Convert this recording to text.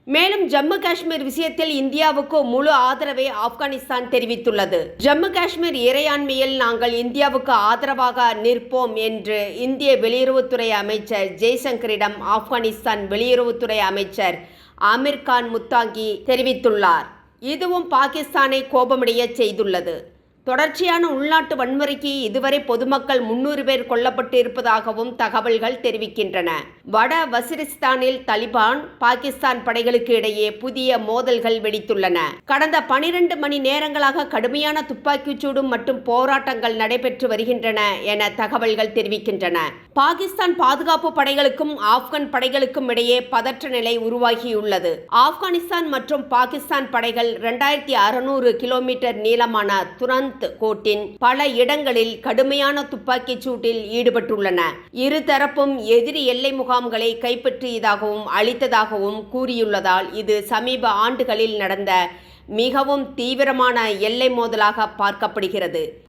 மேலும் ஜம்மு காஷ்மீர் விஷயத்தில் இந்தியாவுக்கு முழு ஆதரவை ஆப்கானிஸ்தான் தெரிவித்துள்ளது. ஜம்மு காஷ்மீர் இறையாண்மையில் நாங்கள் இந்தியாவுக்கு ஆதரவாக நிற்போம் என்று இந்திய வெளியுறவுத்துறை அமைச்சர் ஜெய்சங்கரிடம் ஆப்கானிஸ்தான் வெளியுறவுத்துறை அமைச்சர் ஆமீர் கான் முத்தாங்கி தெரிவித்துள்ளார். இதுவும் பாகிஸ்தானை கோபமடைய செய்துள்ளது. தொடர்ச்சியான உள்நாட்டு வன்முறைக்கு இதுவரை பொதுமக்கள் 300 பேர் கொல்லப்பட்டு இருப்பதாகவும் தகவல்கள் தெரிவிக்கின்றன. வட வசிரிஸ்தானில் தலிபான் பாகிஸ்தான் படைகளுக்கு இடையே புதிய மோதல்கள் வெடித்துள்ளன. கடந்த 12 மணி நேரங்களாக கடுமையான துப்பாக்கிச்சூடு மற்றும் போராட்டங்கள் நடைபெற்று வருகின்றன என தகவல்கள் தெரிவிக்கின்றன. பாகிஸ்தான் பாதுகாப்பு படைகளுக்கும் ஆப்கான் படைகளுக்கும் இடையே பதற்ற நிலை உருவாகியுள்ளது. ஆப்கானிஸ்தான் மற்றும் பாகிஸ்தான் படைகள் 2600 கிலோமீட்டர் நீளமான துரந்த் கோட்டின் பல இடங்களில் கடுமையான துப்பாக்கிச் சூட்டில் ஈடுபட்டுள்ளன. இருதரப்பும் எதிரி எல்லை முகாம்களை கைப்பற்றியதாகவும் அழித்ததாகவும் கூறியுள்ளதால் இது சமீப ஆண்டுகளில் நடந்த மிகவும் தீவிரமான எல்லை மோதலாக பார்க்கப்படுகிறது.